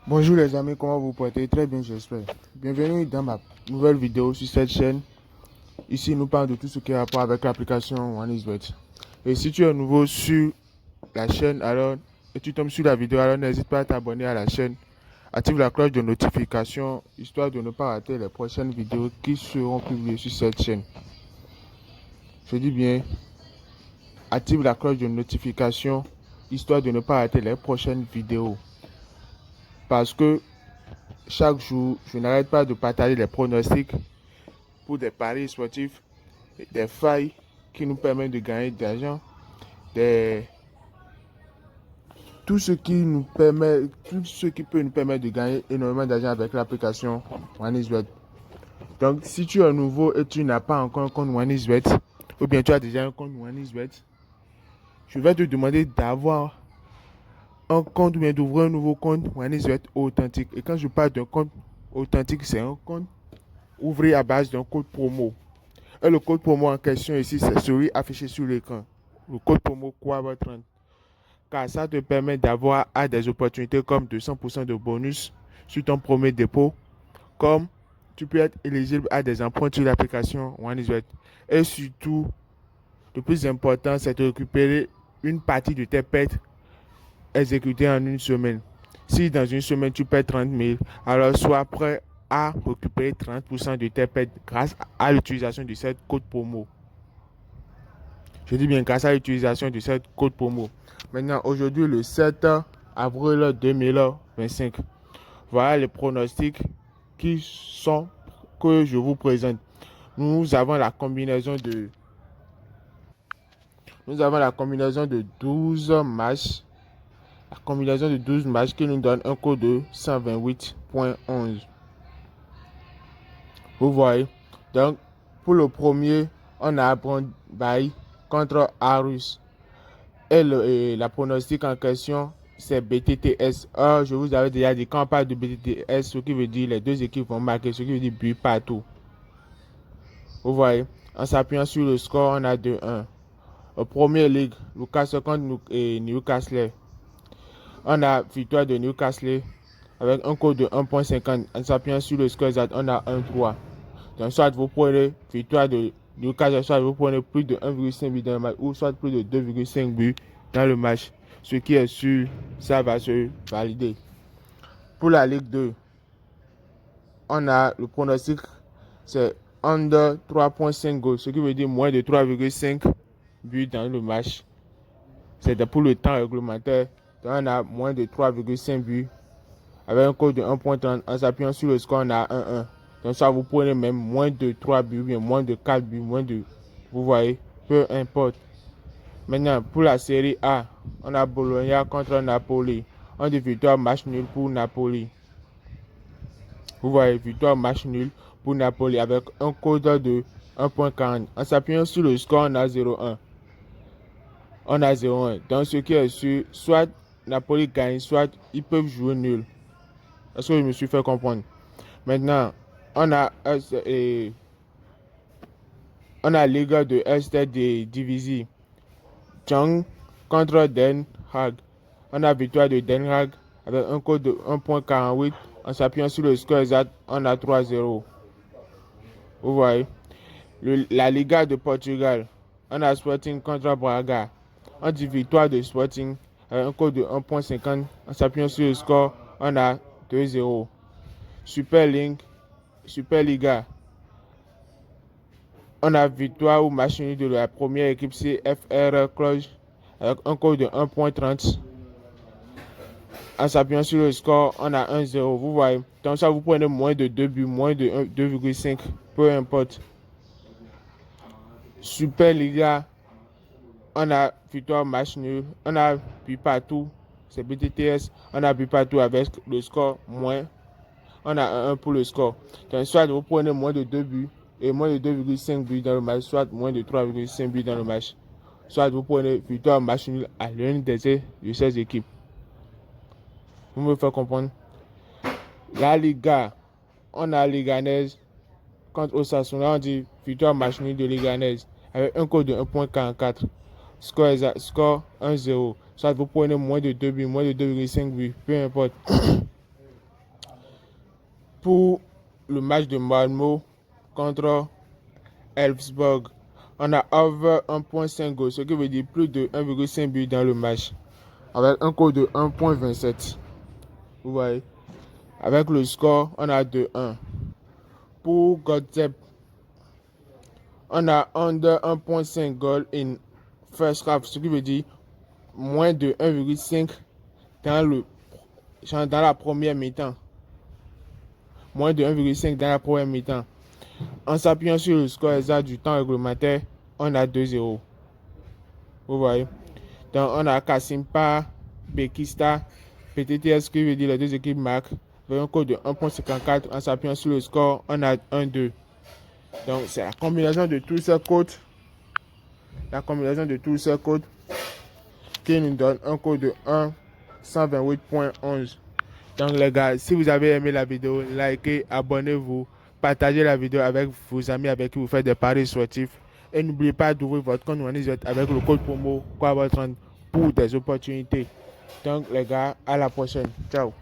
Bonjour les amis, comment vous portez? Très bien, j'espère. Bienvenue dans ma nouvelle vidéo sur cette chaîne. Ici, nous parlons de tout ce qui a rapport avec l'application OneIsBet. Et si tu es nouveau sur la chaîne et tu tombes sur la vidéo, alors n'hésite pas à t'abonner à la chaîne. Active la cloche de notification, histoire de ne pas rater les prochaines vidéos qui seront publiées sur cette chaîne. Je dis bien, active la cloche de notification, histoire de ne pas rater les prochaines vidéos. Parce que chaque jour, je n'arrête pas de partager les pronostics pour des paris sportifs, des failles qui nous permettent de gagner de l'argent, tout ce qui peut nous permettre de gagner énormément d'argent avec l'application OneIsBet. Donc, si tu es nouveau et tu n'as pas encore un compte OneIsBet, ou bien tu as déjà un compte OneIsBet, je vais te demander d'avoir un compte ou bien d'ouvrir un nouveau compte OneIsBet authentique. Et quand je parle d'un compte authentique, c'est un compte ouvert à base d'un code promo. Et le code promo en question ici, c'est celui affiché sur l'écran. Le code promo QUAVA30. Car ça te permet d'avoir des opportunités comme 200% de bonus sur ton premier dépôt, comme tu peux être éligible à des emprunts sur l'application OneIsBet. Et surtout, le plus important, c'est de récupérer une partie de tes pertes exécutées en une semaine. Si dans une semaine tu perds 30 000, alors sois prêt à récupérer 30% de tes pertes grâce à l'utilisation de cette code promo. Je dis bien grâce à l'utilisation de cette code promo. Maintenant, aujourd'hui, le 7 avril 2025, voilà les pronostics que je vous présente. Nous avons la combinaison de 12 matchs. La combinaison de 12 matchs qui nous donne un code de 128.11. Vous voyez. Donc, pour le premier, on a Brandby contre Arus. Et la pronostic en question, c'est BTTS. Or, je vous avais déjà dit, quand on parle de BTTS, ce qui veut dire les deux équipes vont marquer, ce qui veut dire but partout. Vous voyez, en s'appuyant sur le score, on a 2-1. Au premier ligue, Newcastle contre Newcastle. On a victoire de Newcastle avec un code de 1.50. En s'appuyant sur le score exact, on a 1-3. Donc, soit vous prenez victoire de Newcastle, soit vous prenez plus de 1,5 but dans le match, ou soit plus de 2,5 buts dans le match. Ce qui est sûr, ça va se valider. Pour la Ligue 2, on a le pronostic, c'est under 3.5 goals, ce qui veut dire moins de 3,5 buts dans le match. C'est pour le temps réglementaire. Donc on a moins de 3,5 buts avec un code de 1.30. En s'appuyant sur le score, on a 1-1. Donc ça, vous prenez même moins de 3 buts, bien moins de 4 buts, moins de... Vous voyez, peu importe. Maintenant, pour la série A, on a Bologna contre Napoli. On dit victoire match nul pour Napoli. Vous voyez, victoire match nul pour Napoli avec un code de 1.40. En s'appuyant sur le score, on a 0-1. On a 0-1. Donc, ce qui est sûr, soit Napoli gagne, soit ils peuvent jouer nul. Est-ce que je me suis fait comprendre? Maintenant, on a Liga de Est des Divisie. Chang contre Den Haag. On a victoire de Den Haag avec un code de 1.48. En s'appuyant sur le score exact, on a 3-0. Vous voyez. La Liga de Portugal. On a Sporting contre Braga. On dit victoire de Sporting avec un code de 1.50. En s'appuyant sur le score, on a 2-0. Superliga. On a victoire ou match nul de la première équipe CFR Cluj avec un code de 1.30. En s'appuyant sur le score, on a 1-0. Vous voyez. Donc ça, vous prenez moins de 2 buts, moins de 2,5. Peu importe. Superliga. On a victoire match nul. On a but partout. C'est BTTS. On a but partout avec le score moins. On a 1 pour le score. Donc soit vous prenez moins de 2 buts et moins de 2,5 buts dans le match, soit moins de 3,5 buts dans le match. Soit vous prenez victoire match nul à l'une de ces équipes. Vous me faites comprendre? La Liga, on a Leganés contre Osasuna, on dit victoire match nul de Leganés avec un code de 1.44. Score 1-0. Soit vous prenez moins de 2 buts, moins de 2,5 buts, peu importe. Pour le match de Malmo contre Elfsborg, on a over 1.5 goals, ce qui veut dire plus de 1,5 but dans le match, avec un score de 1.27. Vous voyez, avec le score, on a 2-1. Pour Godzep, on a under 1.5 goals in first half, ce qui veut dire moins de 1,5 dans la première mi-temps. Moins de 1,5 dans la première mi-temps. En s'appuyant sur le score exact du temps réglementaire, on a 2-0. Vous voyez. Donc on a Kasimpa, Bekista, PTTS qui veut dire les deux équipes marquent. Avec un code de 1.54. En s'appuyant sur le score, on a 1-2. Donc c'est la combinaison de tous ces codes. La combinaison de tous ces codes qui nous donne un code de 128.11. Donc les gars, si vous avez aimé la vidéo, likez, abonnez-vous, partagez la vidéo avec vos amis avec qui vous faites des paris sportifs. Et n'oubliez pas d'ouvrir votre compte OneXBet avec le code promo KOABA30 pour des opportunités. Donc les gars, à la prochaine. Ciao.